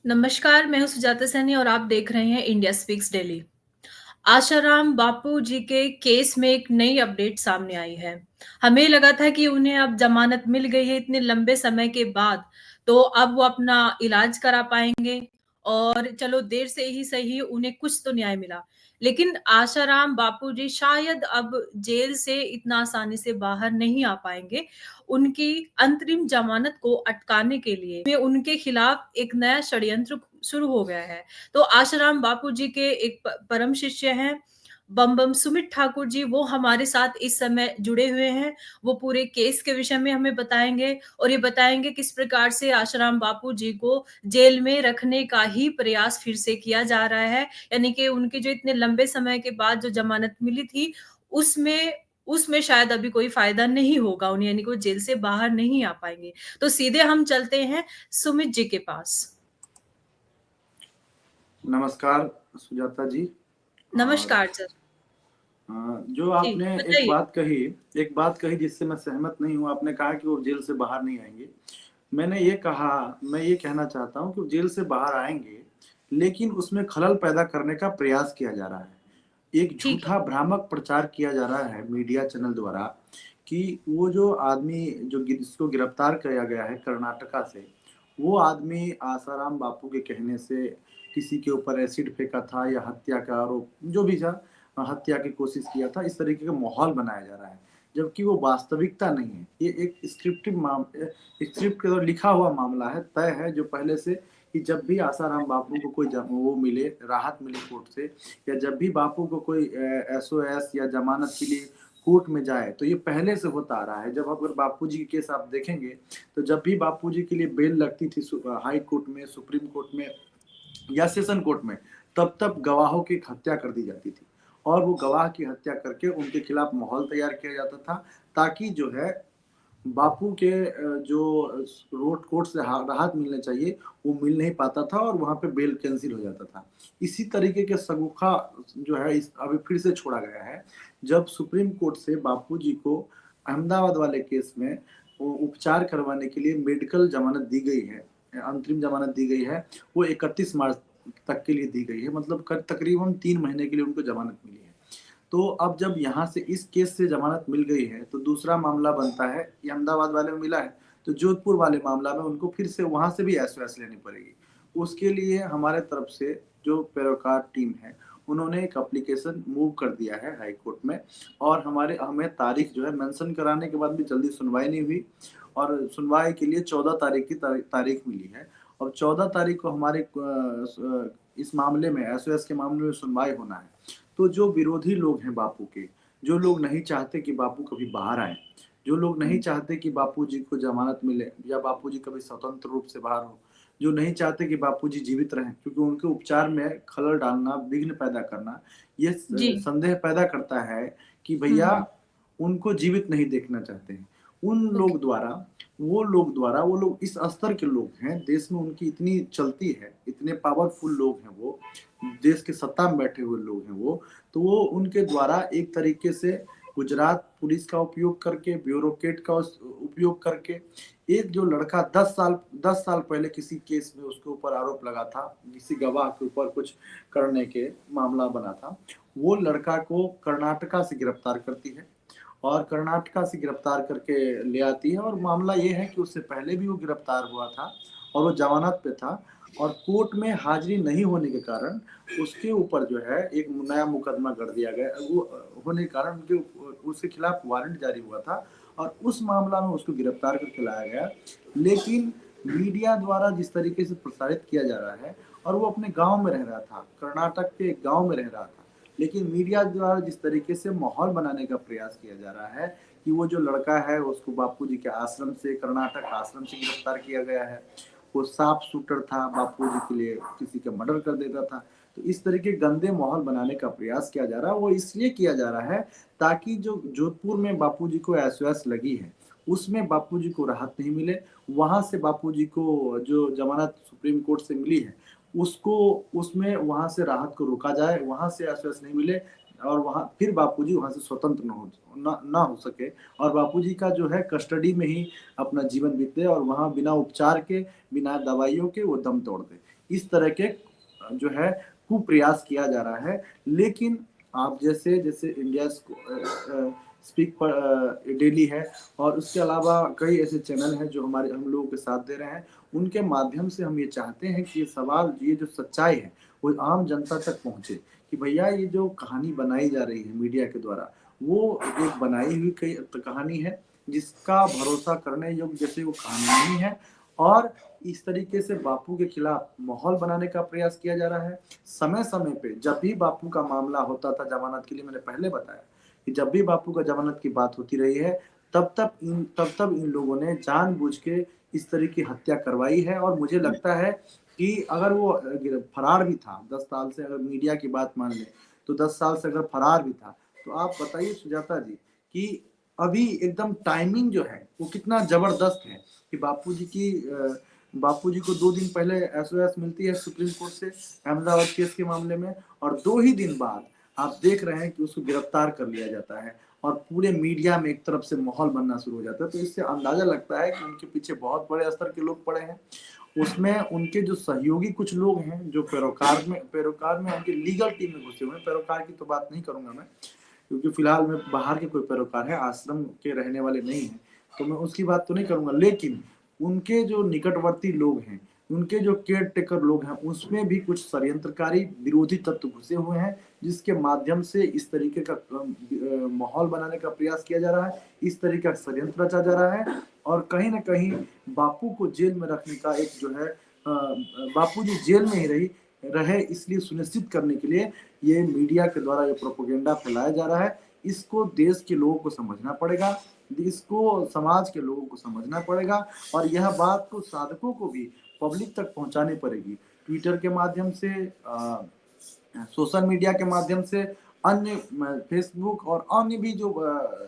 नमस्कार, मैं हूँ सुजाता सैनी और आप देख रहे हैं इंडिया स्पीक्स डेली। आशाराम बापू जी के केस में एक नई अपडेट सामने आई है। हमें लगा था कि उन्हें अब जमानत मिल गई है इतने लंबे समय के बाद, तो अब वो अपना इलाज करा पाएँगे और चलो देर से ही सही उन्हें कुछ तो न्याय मिला। लेकिन आशाराम बापू जी शायद अब जेल से इतना आसानी से बाहर नहीं आ पाएँगे। उनकी अंतरिम जमानत को अटकाने के लिए में उनके खिलाफ एक नया षड्यंत्र शुरू हो गया है। तो आशाराम बापू जी के एक परम शिष्य हैं बम बम सुमित ठाकुर जी, वो हमारे साथ इस समय जुड़े हुए हैं। वो पूरे केस के विषय में हमें बताएँगे और ये बताएँगे किस प्रकार से आशाराम बापू जी को जेल में रखने का ही प्रयास फिर से किया जा रहा है। यानी कि उनके जो इतने लंबे समय के बाद जो ज़मानत मिली थी, उसमें उसमें शायद अभी कोई फ़ायदा नहीं होगा उन्हें, यानी कि वो जेल से बाहर नहीं आ पाएँगे। तो सीधे हम चलते हैं सुमित जी के पास। नमस्कार सुजाता जी। और नमस्कार सर। जो जी, आपने बताइए। एक बात कही जिससे मैं सहमत नहीं हूँ। आपने कहा कि वो जेल से बाहर नहीं आएंगे। मैं ये कहना चाहता हूँ कि वो जेल से बाहर आएंगे, लेकिन उसमें खलल पैदा करने का प्रयास किया जा रहा है। एक ठीक है। झूठा भ्रामक प्रचार किया जा रहा है मीडिया चैनल द्वारा कि वो जो आदमी जिसको गिरफ्तार किया गया है कर्नाटका से, वो आदमी आसाराम बापू के कहने से किसी के ऊपर एसिड फेंका था या हत्या का आरोप जो भी था, हत्या की कोशिश किया था। इस तरीके का माहौल बनाया जा रहा है, जबकि वो वास्तविकता नहीं है। ये एक स्क्रिप्ट के द्वारा लिखा हुआ मामला है, तय है, जो पहले से कि जब भी आसाराम बापू को कोई वो मिले, राहत मिले कोर्ट से, या जब भी बापू को कोई एसओएस या जमानत के लिए कोर्ट में जाए, तो ये पहले से होता आ रहा है। जब अगर बापूजी के केस आप देखेंगे, तो जब भी बापूजी के लिए बेल लगती थी हाई कोर्ट में, सुप्रीम कोर्ट में या सेशन कोर्ट में, तब तब गवाहों की हत्या कर दी जाती थी और वो गवाह की हत्या करके उनके खिलाफ माहौल तैयार किया जाता था, ताकि जो है बापू के जो रोड कोर्ट से राहत मिलने चाहिए वो मिल नहीं पाता था और वहां पे बेल कैंसिल हो जाता था। इसी तरीके के सगुखा जो है इस अभी फिर से छोड़ा गया है, जब सुप्रीम कोर्ट से बापूजी को अहमदाबाद वाले केस में उपचार करवाने के लिए मेडिकल जमानत दी गई है, अंतरिम जमानत दी गई है। वो 31 मार्च तक के लिए दी गई है, मतलब तकरीबन 3 महीने के लिए उनको जमानत मिली है। तो अब जब यहाँ से इस केस से जमानत मिल गई है, तो दूसरा मामला बनता है, ये अहमदाबाद वाले में मिला है, तो जोधपुर वाले मामला में उनको फिर से वहां से भी एसओएस लेनी पड़ेगी। उसके लिए हमारे तरफ से जो पैरोकार टीम है, उन्होंने एक एप्लीकेशन मूव कर दिया है हाई कोर्ट में, और हमें तारीख जो है मेंशन कराने के बाद भी जल्दी सुनवाई नहीं हुई, और सुनवाई के लिए 14 तारीख की तारीख मिली है। और 14 तारीख को हमारे इस मामले में, एसओएस के मामले में सुनवाई होना है। तो जो विरोधी लोग हैं बापू के, जो लोग नहीं चाहते कि बापू कभी बाहर आए, जो लोग नहीं चाहते कि बापूजी को जमानत मिले या बापूजी कभी स्वतंत्र रूप से बाहर हो, जो नहीं चाहते कि बापूजी जीवित रहें, क्योंकि उनके उपचार में खलल डालना, विघ्न पैदा करना, ये जी। संदेह पैदा करता है कि हुँ, भैया हुँ। उनको जीवित नहीं देखना चाहते हैं। उन ओके। लोग द्वारा वो लोग इस स्तर के लोग हैं, देश में उनकी इतनी चलती है, इतने पावरफुल लोग हैं वो, देश के सत्ता में बैठे हुए लोग हैं वो, तो वो उनके द्वारा एक तरीके से गुजरात पुलिस का उपयोग करके, ब्यूरोक्रेट का उपयोग करके, एक जो लड़का 10 साल पहले किसी केस में उसके ऊपर आरोप लगा था, किसी गवाह के ऊपर कुछ करने के मामला बना था, वो लड़का को कर्नाटका से गिरफ्तार करती है और कर्नाटका से गिरफ्तार करके ले आती है। और मामला ये है कि उससे पहले भी वो गिरफ्तार हुआ था और वो जमानत पे था, और कोर्ट में हाजिरी नहीं होने के कारण उसके ऊपर जो है एक नया मुकदमा कर दिया गया। वो होने के कारण उसके खिलाफ वारंट जारी हुआ था और उस मामला में उसको गिरफ्तार करके लाया गया। लेकिन मीडिया द्वारा जिस तरीके से प्रसारित किया जा रहा है, और वो अपने गांव में रह रहा था, कर्नाटक के गांव में रह रहा था, लेकिन मीडिया द्वारा जिस तरीके से माहौल बनाने का प्रयास किया जा रहा है कि वो जो लड़का है उसको बापूजी के आश्रम से, कर्नाटक आश्रम से गिरफ्तार किया गया है, वो साफ शूटर था, बापूजी के लिए किसी का मर्डर कर देता था। तो इस तरीके गंदे माहौल बनाने का प्रयास किया जा रहा है। वो इसलिए किया जा रहा है ताकि जो जोधपुर में बापूजी को एसओएस लगी है, उसमें बापूजी को राहत नहीं मिले। वहां से बापूजी को जो जमानत सुप्रीम कोर्ट से मिली है, उसको उसमें वहां से राहत को रोका जाए, वहां से एसओएस नहीं मिले, और वहां फिर बापूजी वहां से स्वतंत्र ना हो सके, और बापूजी का जो है कस्टडी में ही अपना जीवन बीते और वहां बिना उपचार के, बिना दवाइयों के वो दम तोड़ दे। इस तरह के जो है कुप्रयास किया जा रहा है। लेकिन आप जैसे जैसे इंडिया स्पीक पर डेली है, और उसके अलावा कई ऐसे चैनल हैं जो हम लोगों के साथ दे रहे हैं, उनके माध्यम से हम ये चाहते हैं कि ये सवाल, ये जो सच्चाई है वो आम जनता तक पहुंचे कि भैया ये जो कहानी बनाई जा रही है मीडिया के द्वारा, वो एक बनाई हुई कहानी है जिसका भरोसा करने योग्य जैसे वो कहानी नहीं है। और इस तरीके से बापू के खिलाफ माहौल बनाने का प्रयास किया जा रहा है। समय समय पे जब भी बापू का मामला होता था जमानत के लिए, मैंने पहले बताया कि जब भी बापू का जमानत की बात होती रही है, तब इन लोगों ने जानबूझ के इस तरह की हत्या करवाई है। और मुझे लगता है कि अगर वो फरार भी था 10 साल से, अगर मीडिया की बात मान ले तो 10 साल से अगर फरार भी था, तो आप बताइए सुजाता जी कि अभी एकदम टाइमिंग जो है वो कितना जबरदस्त है कि बापूजी को 2 दिन पहले एसओएस मिलती है सुप्रीम कोर्ट से अहमदाबाद केस के मामले में, और 2 ही दिन बाद आप देख रहे हैं कि उसको गिरफ्तार कर लिया जाता है और पूरे मीडिया में एक तरफ से माहौल बनना शुरू हो जाता है। तो इससे अंदाजा लगता है कि उनके पीछे बहुत बड़े स्तर के लोग पड़े हैं। उसमें उनके जो सहयोगी कुछ लोग हैं जो पैरोकार में उनकी लीगल टीम में घुसे हुए हैं। पैरोकार की तो बात नहीं करूंगा मैं, क्योंकि फिलहाल में बाहर के कोई पैरोकार है, आश्रम के रहने वाले नहीं है, तो मैं उसकी बात तो नहीं करूंगा। लेकिन उनके जो निकटवर्ती लोग हैं, उनके जो केयर टेकर लोग हैं, उसमें भी कुछ षड्यंत्रकारी विरोधी तत्व घुसे हुए हैं, जिसके माध्यम से इस तरीके का माहौल बनाने का प्रयास किया जा रहा है, इस तरीके का षड्यंत्र रचा जा रहा है। और कहीं ना कहीं बापू को जेल में रखने का एक जो है, बापू जी जेल में ही रहे इसलिए सुनिश्चित करने के लिए ये मीडिया के द्वारा ये प्रोपोगेंडा फैलाया जा रहा है। इसको देश के लोगों को समझना पड़ेगा, इसको समाज के लोगों को समझना पड़ेगा, और यह बात को साधकों को भी पब्लिक तक पहुंचानी पड़ेगी, ट्विटर के माध्यम से, सोशल मीडिया के माध्यम से, अन्य फेसबुक और अन्य भी जो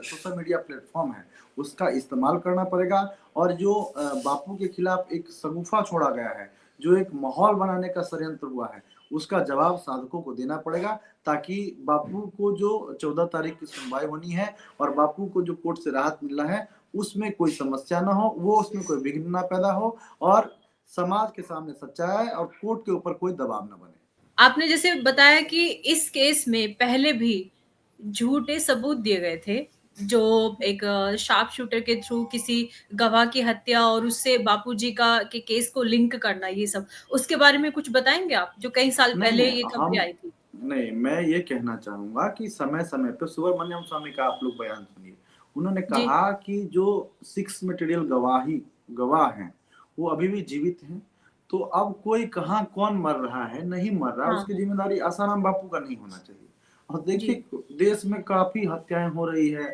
सोशल मीडिया प्लेटफॉर्म है उसका इस्तेमाल करना पड़ेगा। और जो बापू के खिलाफ एक शगुफा छोड़ा गया है, जो एक माहौल बनाने का षड्यंत्र हुआ है, उसका जवाब साधकों को देना पड़ेगा, ताकि बापू को जो 14 तारीख की सुनवाई होनी है और बापू को जो कोर्ट से राहत मिल रहा है उसमें कोई समस्या ना हो, वो उसमें कोई विघ्न ना पैदा हो, और समाज के सामने सच्चाई और कोर्ट के ऊपर कोई दबाव न बने। आपने जैसे बताया कि इस केस में पहले भी झूठे सबूत दिए गए थे, जो एक शार्प शूटर के थ्रू किसी गवाह की हत्या और उससे बापूजी का के केस को लिंक करना, ये सब उसके बारे में कुछ बताएंगे आप, जो कई साल नहीं पहले नहीं ये हम खबरें आई थी? नहीं, मैं ये कहना चाहूंगा कि समय समय पर सुब्रमण्यम स्वामी का आप लोग बयान सुनिए। उन्होंने जी। कहा कि जो 6 मटेरियल गवाह हैं वो अभी भी जीवित हैं। तो अब कोई कहाँ कौन मर रहा है नहीं मर रहा, हाँ, उसकी हाँ। जिम्मेदारी आसाराम बापू का नहीं होना चाहिए। और जी। देखिए देश में काफी हत्याएं हो रही है,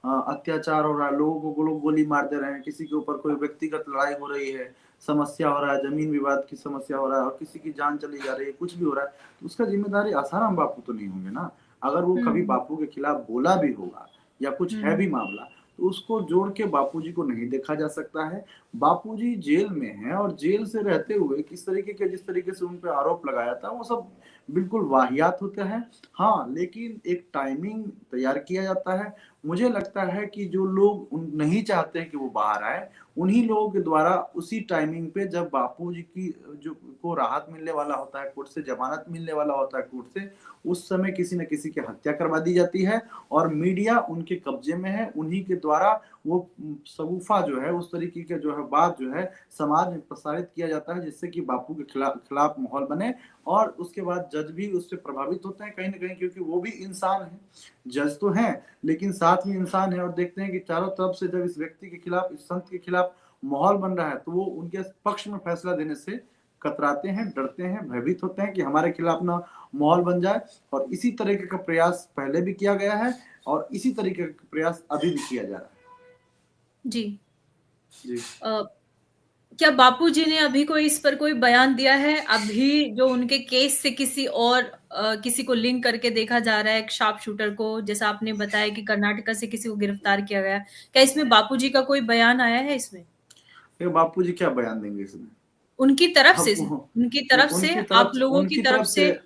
अत्याचार हो रहा है, लोगों को लोग गोली मार दे रहे हैं, किसी के ऊपर कोई व्यक्तिगत लड़ाई हो रही है, समस्या हो रहा है, जमीन विवाद की समस्या हो रहा है, और किसी की जान चली जा रही है, कुछ भी हो रहा है, तो उसका जिम्मेदारी आसाराम बापू तो नहीं होंगे ना। अगर वो कभी हुँ, बापू के खिलाफ बोला भी होगा या कुछ हुँ, है भी हुँ। मामला, तो उसको जोड़ के बापूजी को नहीं देखा जा सकता है। बापूजी जेल में हैं, और जेल से रहते हुए जिस तरीके से उन पे आरोप लगाया था वो सब बिल्कुल वाहियात होता है। हाँ, लेकिन एक टाइमिंग तैयार किया जाता है। मुझे लगता है कि जो लोग नहीं चाहते हैं कि वो बाहर आए, उन्हीं लोगों के द्वारा उसी टाइमिंग पे जब बापूजी की जो को राहत मिलने वाला होता है कोर्ट से, जमानत मिलने वाला होता है कोर्ट से, उस समय किसी न किसी की हत्या करवा दी जाती है, और मीडिया उनके कब्जे में है। उन्हीं के द्वारा वो शगुफा जो है, उस तरीके के जो है बात जो है समाज में प्रसारित किया जाता है, जिससे कि बापू के खिलाफ माहौल बने। और उसके बाद जज भी उससे प्रभावित होते हैं कहीं न कहीं, क्योंकि वो भी इंसान है। जज तो हैं, लेकिन साथ में इंसान है, और देखते हैं कि चारों तरफ से जब इस व्यक्ति के खिलाफ, इस संत के खिलाफ माहौल बन रहा है, तो वो उनके पक्ष में फैसला देने से कतराते हैं, डरते हैं, भयभीत होते हैं कि हमारे खिलाफ ना माहौल बन जाए। और इसी तरीके का प्रयास पहले भी किया गया है, और इसी तरीके का प्रयास अभी भी किया जा रहा है। जी। जी। अ, क्या बापूजी ने अभी कोई इस पर कोई बयान दिया है? अभी जो उनके केस से किसी और किसी को लिंक करके देखा जा रहा है, एक शार्प शूटर को, जैसा आपने बताया कि कर्नाटका से किसी को गिरफ्तार किया गया। क्या इसमें बापूजी का कोई बयान आया है इसमें? ये बापूजी क्या बयान देंगे इसमें? उनकी तरफ से अब आप लोगों की तरफ से?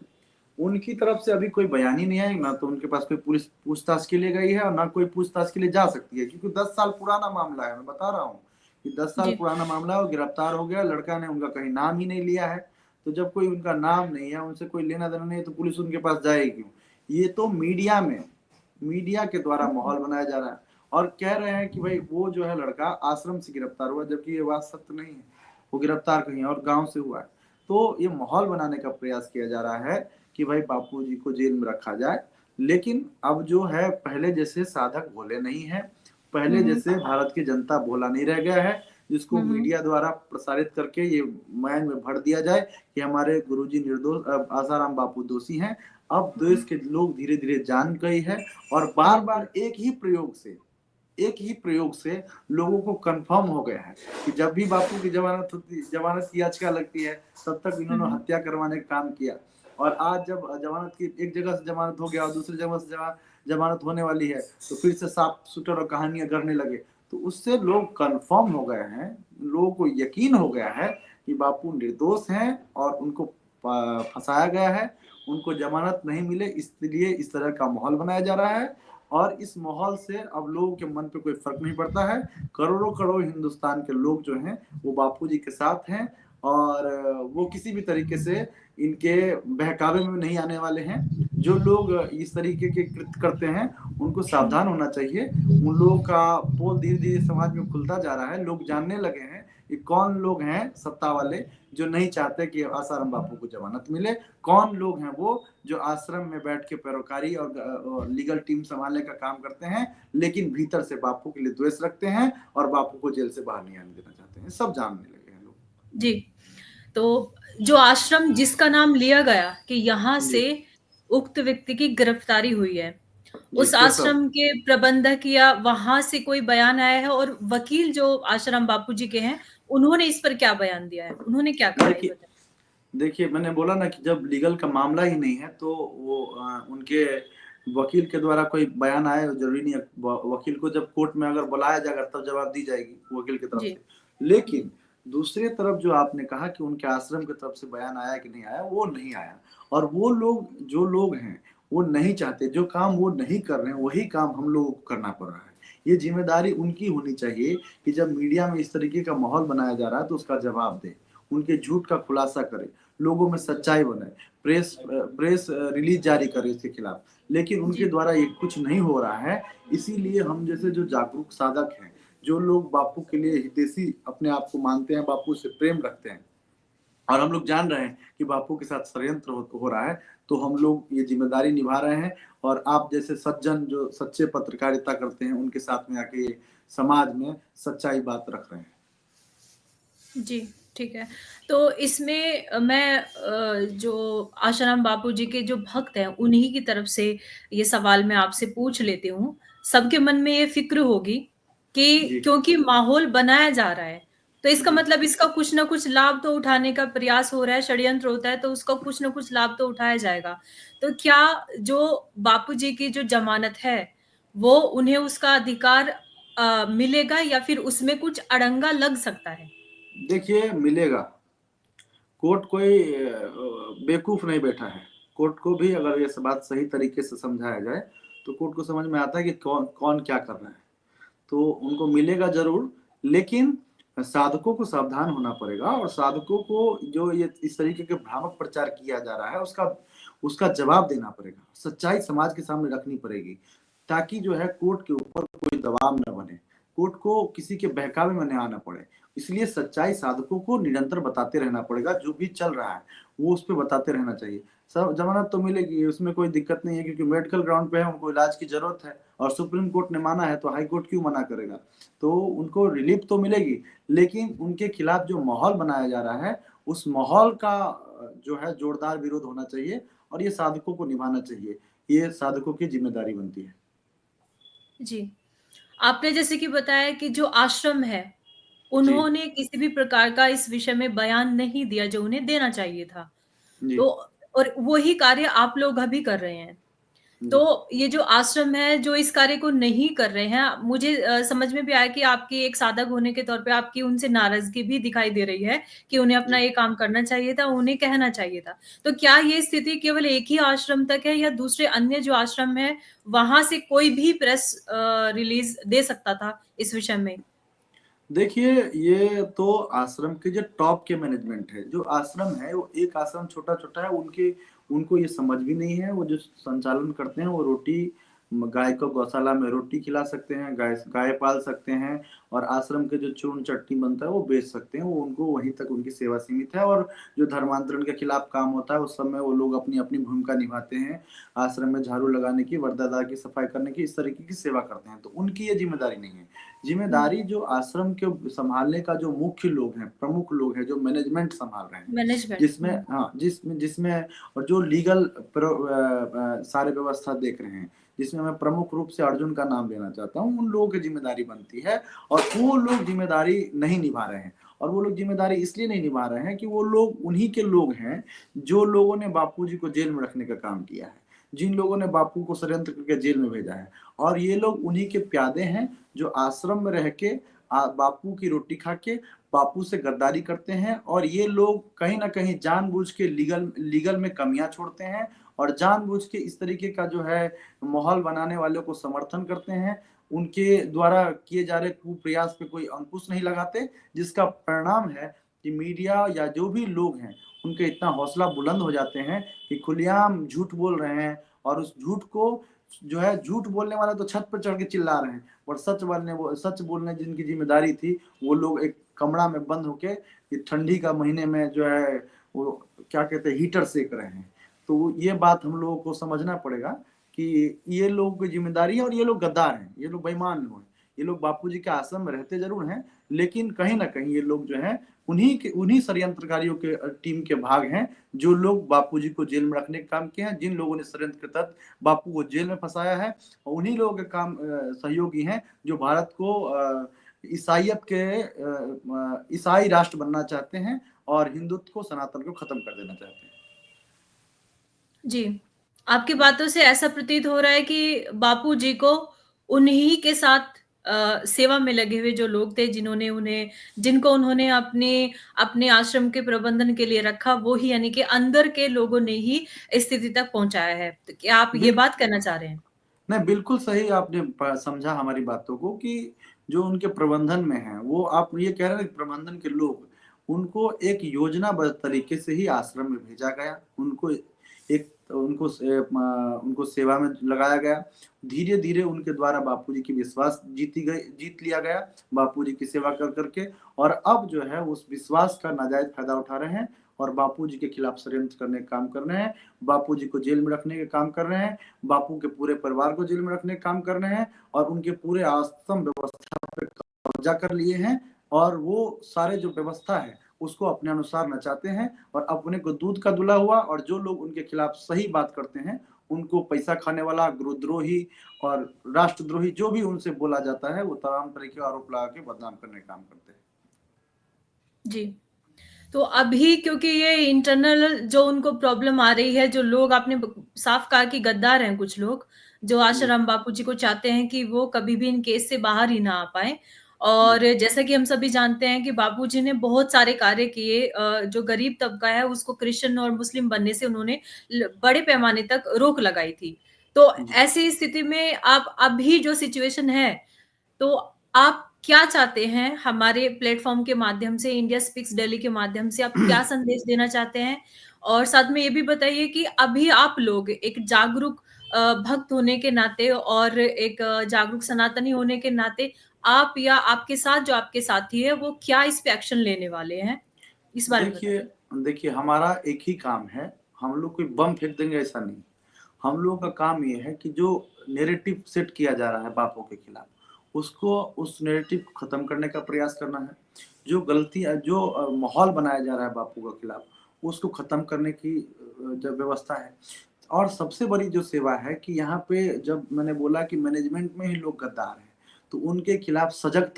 उनकी तरफ से अभी कोई बयान ही नहीं है, ना तो उनके पास कोई पुलिस पूछताछ के लिए गई है, और ना कोई पूछताछ के लिए जा सकती है, क्योंकि 10 साल पुराना मामला है। मैं बता रहा हूँ कि 10 साल जी। पुराना मामला है, वो गिरफ्तार हो गया, लड़का ने उनका कहीं नाम ही नहीं लिया है। तो जब कोई उनका नाम नहीं है, उनसे कोई लेना देना नहीं है, तो पुलिस उनके पास जाएगी क्यों? ये तो मीडिया के द्वारा माहौल बनाया जा रहा है और कह रहे हैं कि भाई वो जो है लड़का आश्रम से गिरफ्तार हुआ, जबकि ये बात सत्य नहीं है। वो गिरफ्तार कहीं और गांव से हुआ है। तो ये माहौल बनाने का प्रयास किया जा रहा है कि भाई बापूजी को जेल में रखा जाए। लेकिन अब जो है पहले जैसे साधक भोले नहीं है, पहले हम्म जैसे भारत की जनता भोला नहीं रह गया है, जिसको हम्म मीडिया द्वारा प्रसारित करके ये मैन में भर दिया जाए कि हमारे गुरुजी निर्दोष, आसाराम बापू दोषी हैं। अब देश के लोग धीरे धीरे जान गए हैं और बार बार एक ही प्रयोग से लोगों को कंफर्म हो गया है कि जब भी बापू की जमानत की याचिका लगती है, तब तक इन्होंने हम्म हत्या करवाने का काम किया। और आज जब जमानत की एक जगह से जमानत हो गया और दूसरी जगह से जमानत होने वाली है, तो फिर से साफ सुथरा और कहानियां गढ़ने लगे। तो उससे लोग कंफर्म हो गए हैं, लोगों को यकीन हो गया है कि बापू निर्दोष हैं और उनको फंसाया गया है, उनको जमानत नहीं मिले, इसलिए इस तरह का माहौल बनाया जा रहा है। और इस माहौल से अब लोगों के मन पे कोई फर्क नहीं पड़ता है। करोड़ों करोड़ हिंदुस्तान के लोग जो हैं वो बापूजी के साथ हैं और वो किसी भी तरीके से इनके बहकावे में नहीं आने वाले हैं। जो लोग इस तरीके के कृत्य करते हैं उनको सावधान होना चाहिए। उन लोगों का पोल धीरे धीरे समाज में खुलता जा रहा है। लोग जानने लगे हैं कि कौन लोग हैं सत्ता वाले जो नहीं चाहते कि आसाराम बापू को जमानत मिले, कौन लोग हैं वो जो आश्रम में बैठ के पैरोकारी और लीगल टीम संभालने का काम करते हैं, लेकिन भीतर से बापू के लिए द्वेष रखते हैं और बापू को जेल से बाहर नहीं आने देना चाहते हैं। सब जानने लगे हैं लोग। जी। तो जो आश्रम जिसका नाम लिया गया कि यहाँ जी से उक्त व्यक्ति की गिरफ्तारी हुई है, जी, उस केशव। आश्रम के प्रबंधक या वहां से कोई बयान आया है? और वकील जो आश्रम बापूजी के हैं, उन्होंने इस पर क्या बयान दिया है? उन्होंने क्या कहा है, ये देखिए बताइए? देखिए मैंने बोला ना कि जब लीगल का मामला ही नहीं है तो वो उनके वकील के द्वारा कोई बयान आए जरूरी नहीं है। वकील को जब कोर्ट में अगर बुलाया जाएगा तब जवाब दी जाएगी वकील की तरफ जी। से। लेकिन दूसरी तरफ जो आपने कहा कि उनके आश्रम की तरफ से बयान आया कि नहीं आया, वो नहीं आया। और वो लोग जो लोग हैं वो नहीं चाहते, जो काम वो नहीं कर रहे हैं वही काम हम लोगों को करना पड़ रहा है। ये जिम्मेदारी उनकी होनी चाहिए कि जब मीडिया में इस तरीके का माहौल बनाया जा रहा है तो उसका जवाब दे, उनके झूठ का खुलासा करे, लोगों में सच्चाई बनाए, प्रेस रिलीज जारी करे इसके खिलाफ। लेकिन उनके जी। द्वारा ये कुछ नहीं हो रहा है। इसीलिए हम जैसे जो जागरूक साधक हैं, जो लोग बापू के लिए हितैषी अपने आप को मानते हैं, बापू से प्रेम रखते हैं और हम लोग जान रहे हैं कि बापू के साथ षड्यंत्र हो रहा है, तो हम लोग ये जिम्मेदारी निभा रहे हैं। और आप जैसे सज्जन जो सच्चे पत्रकारिता करते हैं उनके साथ में आके समाज में सच्चाई बात रख रहे हैं। जी, ठीक है। तो इसमें मैं जो आशाराम बापूजी के जो भक्त हैं, उन्हीं की तरफ से ये सवाल मैं आपसे पूछ लेती हूँ। सबके मन में ये फ़िक्र होगी कि जी क्योंकि माहौल बनाया जा रहा है, तो इसका जी मतलब इसका कुछ न कुछ लाभ तो उठाने का प्रयास हो रहा है, षड्यंत्र होता है, तो उसका कुछ न कुछ लाभ तो उठाया जाएगा। तो क्या जो बापूजी की जो ज़मानत है, वो उन्हें उसका अधिकार मिलेगा या फिर उसमें कुछ अड़ंगा लग सकता है? देखिए मिलेगा। कोर्ट कोई बेवकूफ नहीं बैठा है। कोर्ट को भी अगर ये बात सही तरीके से समझाया जाए तो कोर्ट को समझ में आता है कि कौन कौन क्या कर रहा है। तो उनको मिलेगा जरूर, लेकिन साधकों को सावधान होना पड़ेगा और साधकों को जो ये इस तरीके के भ्रामक प्रचार किया जा रहा है उसका उसका जवाब देना पड़ेगा। सच्चाई समाज के सामने रखनी पड़ेगी ताकि जो है कोर्ट के ऊपर कोई दबाव न बने, कोर्ट को किसी के बहकावे में न आना पड़े। इसलिए सच्चाई साधकों को निरंतर बताते रहना पड़ेगा। जो भी चल रहा है वो उस पर बताते रहना चाहिए। सब जमानत तो मिलेगी, उसमें कोई दिक्कत नहीं है, क्योंकि मेडिकल ग्राउंड पे है, उनको इलाज की जरूरत है और सुप्रीम कोर्ट ने माना है तो हाई कोर्ट क्यों मना करेगा। तो उनको रिलीफ तो मिलेगी, लेकिन उनके खिलाफ जो माहौल बनाया जा रहा है उस माहौल का जो है जोरदार विरोध होना चाहिए और ये साधकों को निभाना चाहिए। ये साधकों की जिम्मेदारी बनती है। जी। आपने जैसे कि बताया कि जो आश्रम है, जी उन्होंने किसी भी प्रकार का इस विषय में बयान नहीं दिया जो उन्हें देना चाहिए था। जी तो और वही कार्य आप लोग अभी कर रहे हैं। तो जी ये जो आश्रम है, जो इस कार्य को नहीं कर रहे हैं, मुझे समझ में भी आया कि आपकी एक साधक होने के तौर पे आपकी उनसे नाराज़गी भी दिखाई दे रही है कि उन्हें अपना जी ये काम करना चाहिए था, उन्हें कहना चाहिए था। तो क्या ये स्थिति केवल एक ही आश्रम तक है या दूसरे अन्य जो आश्रम हैं, वहाँ से कोई भी प्रेस रिलीज़ दे सकता था इस विषय में? देखिए, ये तो आश्रम के जो टॉप के मैनेजमेंट है, जो आश्रम है वो एक आश्रम छोटा-छोटा है, उनके उनको ये समझ भी नहीं है, वो जो संचालन करते हैं वो रोटी गाय को गौशाला में रोटी खिला सकते हैं, गाय गाय पाल सकते हैं और आश्रम के जो चूर्ण चट्टी बनता है वो बेच सकते हैं, वो उनको वहीं तक उनकी सेवा सीमित है और जो धर्मांतरण के खिलाफ काम होता है उस समय वो लोग अपनी-अपनी भूमिका निभाते हैं, आश्रम में झाड़ू लगाने की, वरदादा की सफाई करने की, इस तरीके की सेवा करते हैं, तो उनकी ये ज़िम्मेदारी नहीं है। हुँ, ज़िम्मेदारी जो आश्रम के सँभालने का जो मुख्य लोग हैं, प्रमुख लोग हैं, जो मैनेजमेंट सँभाल रहे हैं, मैनेजमेंट। जिसमें हाँ, जिसमें जिसमें और जो लीगल सारे व्यवस्था देख रहे हैं, जिसमें मैं प्रमुख रूप से अर्जुन का नाम लेना चाहता हूँ, उन लोगों की ज़िम्मेदारी बनती है और वो लोग ज़िम्मेदारी नहीं निभा रहे हैं और वो लोग ज़िम्मेदारी इसलिए नहीं निभा रहे हैं कि वो लोग उन्हीं के लोग हैं, जो लोगों ने बापूजी को जेल में रखने का काम किया है, जिन लोगों ने बापू को षड्यंत्र करके जेल में भेजा है और ये लोग उन्हीं के प्यादे हैं, जो आश्रम में रह के बापू की रोटी खा के बापू से गद्दारी करते हैं और ये लोग कहीं न कहीं जानबूझ के लीगल लीगल में कमियाँ छोड़ते हैं और जानबूझ के इस तरीके का जो है माहौल बनाने वालों को समर्थन करते हैं। उनके द्वारा किए जा रहे कुप्रयास पे कोई अंकुश नहीं लगाते, जिसका परिणाम है कि मीडिया या जो भी लोग हैं, उनका इतना हौसला बुलंद हो जाते हैं कि खुलेआम झूठ बोल रहे हैं और उस झूठ को जो है झूठ बोलने वाला तो छत पर चढ़ के चिल्ला रहे हैं और सच बोलने जिनकी ज़िम्मेदारी थी, वो लोग एक कमरा में बंद होके ये ठंडी का महीने में जो है वो क्या कहते हैं हीटर सेक रहे हैं। तो ये बात हम लोगों को समझना पड़ेगा कि ये लोगों की ज़िम्मेदारी है और ये लोग गद्दार हैं, ये लोग बेईमान लोग हैं। ये लोग बापूजी के आश्रम में रहते ज़रूर हैं, लेकिन कहीं न कहीं ये लोग जो हैं उन्हीं षड्यंत्रकारियों के टीम के भाग हैं, जो लोग बापूजी को जेल में रखने का काम किए हैं, जिन लोगों ने षड्यंत्र के तहत बापू को जेल में फँसाया है और उन्हीं लोगों के काम सहयोगी हैं, जो भारत को ईसाइयत के ईसाई राष्ट्र बनना चाहते हैं और हिंदुत्व को, सनातन को खत्म कर देना चाहते हैं। जी, आपकी बातों से ऐसा प्रतीत हो रहा है कि बापूजी को उन्हीं के साथ सेवा में लगे हुए जो लोग थे जिनको उन्होंने अपने अपने आश्रम के प्रबंधन के लिए रखा, वो ही यानी कि अंदर के लोगों ने ही इस स्थिति तक पहुँचाया है। तो क्या आप ये बिल बात कहना चाह रहे हैं? नहीं, बिल्कुल सही आपने समझा हमारी बातों को कि जो उनके प्रबंधन में हैं, वो आप ये कह रहे हैं कि प्रबंधन के लोग, उनको एक योजनाबद्ध तरीके से ही आश्रम में भेजा गया। उनको सेवा में लगाया गया। धीरे-धीरे उनके द्वारा बापूजी की विश्वास जीत लिया गया, बापूजी की सेवा कर के और अब जो है उस विश्वास का नाजायज़ फ़ायदा उठा रहे हैं और बापूजी के खिलाफ षड्यंत्र करने का काम कर रहे हैं, बापूजी को जेल में रखने का काम कर रहे हैं, बापू के पूरे परिवार को जेल में रखने का काम कर रहे हैं और उनके पूरे आश्रम व्यवस्था पे कब्जा कर लिए हैं और वो सारे जो व्यवस्था है, उसको अपने अनुसार नचाते हैं और अपने को दूध का धुला हुआ और जो लोग उनके खिलाफ सही बात करते हैं, उनको पैसा खाने वाला, गुरुद्रोही और राष्ट्रद्रोही जो भी उनसे बोला जाता है, वो तमाम तरह के आरोप लगा के बदनाम करने का काम करते हैं। जी। तो अभी क्योंकि ये इंटरनल जो उनको प्रॉब्लम आ रही है, जो लोग आपने साफ कहा कि गद्दार हैं कुछ लोग, जो जी, आशाराम बापूजी को चाहते हैं कि वो कभी भी इन केस से बाहर ही ना आ पाएँ। जी, और जैसा कि हम सभी जानते हैं कि बापूजी ने बहुत सारे कार्य किए जो गरीब तबका है उसको क्रिश्चियन और मुस्लिम बनने से उन्होंने बड़े पैमाने तक रोक लगाई थी। तो जी। ऐसी स्थिति में आप अभी जो सिचुएशन है तो आप क्या चाहते हैं हमारे प्लेटफ़ॉर्म के माध्यम से, इंडिया स्पीक्स दिल्ली के माध्यम से आप क्या संदेश देना चाहते हैं? और साथ में ये भी बताइए कि अभी आप लोग एक जागरूक भक्त होने के नाते और एक जागरूक सनातनी होने के नाते आप या आपके साथ जो आपके साथी हैं, वो क्या इस पे एक्शन लेने वाले हैं? इस बारे में देखिए बताइए। देखिए हमारा एक ही काम है, हम लोग कोई बम फेंक देंगे ऐसा नहीं। हम लोगों का काम ये है कि जो नैरेटिव सेट किया जा रहा है बापों के खिलाफ, उसको उस नैरेटिव को खत्म करने का प्रयास करना है। जो माहौल बनाया जा रहा है बापू के खिलाफ, उसको खत्म करने की जो व्यवस्था है। और सबसे बड़ी जो सेवा है कि यहाँ पे जब मैंने बोला कि मैनेजमेंट में ही लोग गद्दार हैं, तो उनके खिलाफ सजग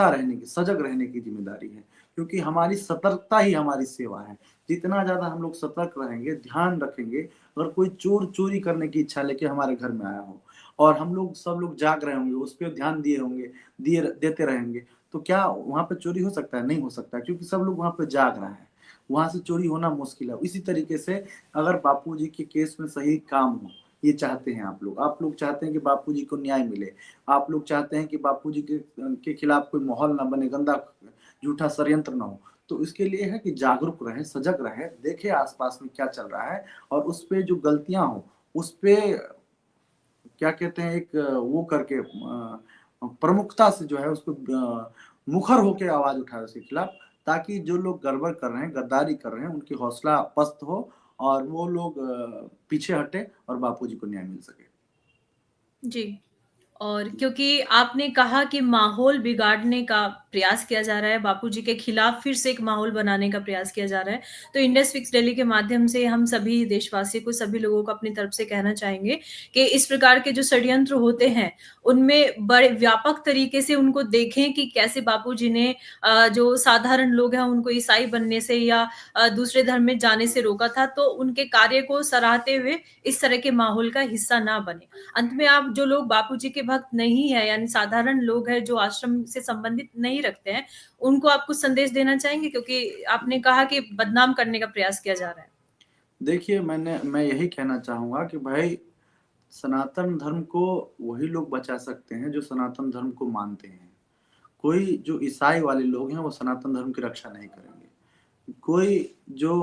रहने की ज़िम्मेदारी है। क्योंकि हमारी सतर्कता ही हमारी सेवा है। जितना ज़्यादा हम लोग सतर्क रहेंगे, ध्यान रखेंगे, अगर कोई चोर चोरी करने की इच्छा लेके हमारे घर में आया हो और हम लोग सब लोग जाग रहे होंगे, उस पे ध्यान दिए होंगे, देते रहेंगे, तो क्या वहाँ पे चोरी हो सकता है? नहीं हो सकता क्योंकि सब लोग वहाँ पे जाग रहा है। वहाँ से चोरी होना मुश्किल है। इसी तरीके से अगर बापूजी के केस में सही काम हो, ये चाहते हैं आप लोग। आप लोग चाहते हैं कि बापूजी को न्याय मिले। आप लोग चाहते हैं कि बापूजी के खिलाफ कोई माहौल ना बने, गंदा झूठा षड्यंत्र ना हो। तो इसके लिए है कि जागरूक रहे, सजग रहे, देखे आसपास में क्या चल रहा है और उस पे जो गलतियां हो उस पे क्या कहते हैं एक वो करके प्रमुखता से जो है उसको मुखर होकर आवाज उठाए उसके खिलाफ, ताकि जो लोग गड़बड़ कर रहे हैं, गद्दारी कर रहे हैं, उनकी हौसला पस्त हो और वो लोग पीछे हटे और बापूजी को न्याय मिल सके। जी। और क्योंकि आपने कहा कि माहौल बिगाड़ने का प्रयास किया जा रहा है, बापूजी के खिलाफ फिर से एक माहौल बनाने का प्रयास किया जा रहा है। तो इंडिया स्पीक्स डेली के माध्यम से हम सभी देशवासियों को, सभी लोगों को अपनी तरफ से कहना चाहेंगे कि इस प्रकार के जो षड्यंत्र होते हैं, उनमें बड़े व्यापक तरीके से उनको देखें कि कैसे बापूजी ने जो साधारण लोग हैं, उनको ईसाई बनने से या दूसरे धर्म में जाने से रोका था, तो उनके कार्य को सराहते हुए इस तरह के माहौल का हिस्सा ना बने। अंत में आप जो लोग बापूजी के भक्त नहीं है, यानी साधारण लोग हैं जो आश्रम से संबंधित नहीं रखते हैं, उनको आप कुछ संदेश देना चाहेंगे? क्योंकि आपने कहा कि बदनाम करने का प्रयास किया जा रहा है। देखिए मैं यही कहना चाहूँगा कि भाई सनातन धर्म को वही लोग बचा सकते हैं जो सनातन धर्म को मानते हैं। कोई जो ईसाई वाले लोग हैं वो सनातन धर्म की रक्षा नहीं करेंगे। कोई जो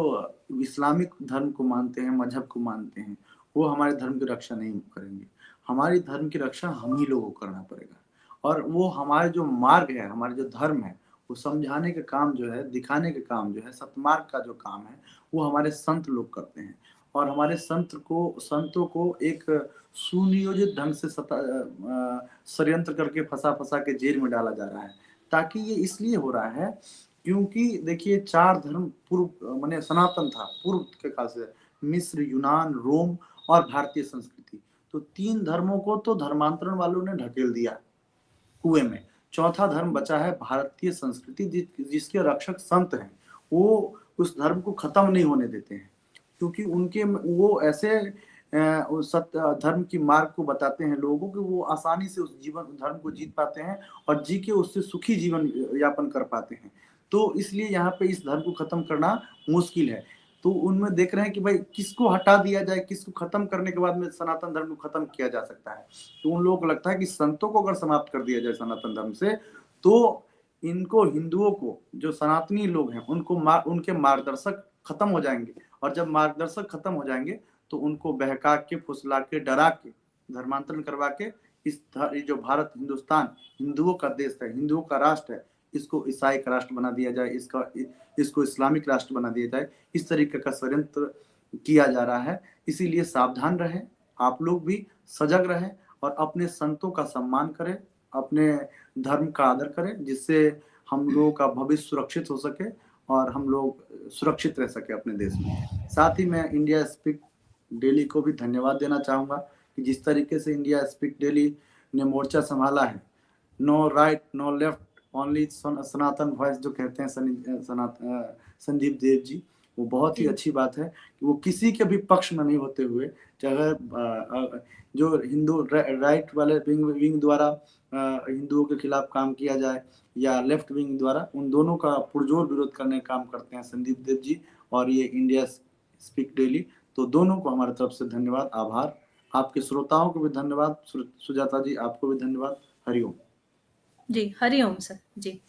इस्लामिक धर्म को मानते हैं, मजहब को मानते हैं, वो हमारे धर्म की रक्षा नहीं करेंगे। हमारी धर्म की रक्षा हम ही लोगों को करना पड़ेगा और वो हमारे जो मार्ग है, हमारे जो धर्म है, वो समझाने का काम जो है, दिखाने का काम जो है, सतमार्ग का जो काम है, वो हमारे संत लोग करते हैं और हमारे संतों को एक सुनियोजित ढंग से षड्यंत्र करके फंसा के जेल में डाला जा रहा है। ताकि ये इसलिए हो रहा है क्योंकि देखिए 4 धर्म पूर्व माने सनातन था, पूर्व के काल से मिस्र, यूनान, रोम और भारतीय संस्कृति। तो 3 धर्मों को तो धर्मांतरण वालों ने ढकेल दिया कुएं में। चौथा धर्म बचा है भारतीय संस्कृति जिसके रक्षक संत हैं। वो उस धर्म को खत्म नहीं होने देते हैं क्योंकि उनके वो ऐसे उस सत्य धर्म की मार्ग को बताते हैं लोगों को कि वो आसानी से उस जीवन धर्म को जीत पाते हैं और जी के उससे सुखी जीवन यापन कर पाते हैं। तो इसलिए यहाँ पे इस धर्म को खत्म करना मुश्किल है। तो उनमें देख रहे हैं कि भाई किसको हटा दिया जाए, किसको खत्म करने के बाद में सनातन धर्म को खत्म किया जा सकता है। तो उन लोगों को लगता है कि संतों को अगर समाप्त कर दिया जाए सनातन धर्म से, तो इनको हिंदुओं को जो सनातनी लोग हैं उनको उनके मार्गदर्शक खत्म हो जाएंगे और जब मार्गदर्शक खत्म हो जाएंगे तो उनको बहका के, फुसला के, डरा के, धर्मांतरण करवा के ये जो भारत हिंदुस्तान हिंदुओं का देश है, हिंदुओं का राष्ट्र है, इसको ईसाई का राष्ट्र बना दिया जाए, इसको इस्लामिक राष्ट्र बना दिया जाए। इस तरीके का षड्यंत्र किया जा रहा है। इसीलिए सावधान रहें, आप लोग भी सजग रहें और अपने संतों का सम्मान करें, अपने धर्म का आदर करें, जिससे हम लोगों का भविष्य सुरक्षित हो सके और हम लोग सुरक्षित रह सके अपने देश में। साथ ही मैं इंडिया स्पीक डेली को भी धन्यवाद देना चाहूँगा कि जिस तरीके से इंडिया स्पीक डेली ने मोर्चा संभाला है, no right no left only Sanatan voice जो कहते हैं संदीप देव जी, वो बहुत ही जी। अच्छी बात है कि वो किसी के भी पक्ष में नहीं होते हुए, चाहे जो हिंदू राइट वाले विंग द्वारा हिंदुओं के खिलाफ काम किया जाए या लेफ्ट विंग द्वारा, उन दोनों का पुरजोर विरोध करने का काम करते हैं संदीप देव जी और ये इंडिया स्पीक डेली। तो दोनों को हमारी तरफ से धन्यवाद, आभार। आपके श्रोताओं को भी धन्यवाद, सुजाता जी आपको भी धन्यवाद। हरिओम। जी, हरिओम सर। जी।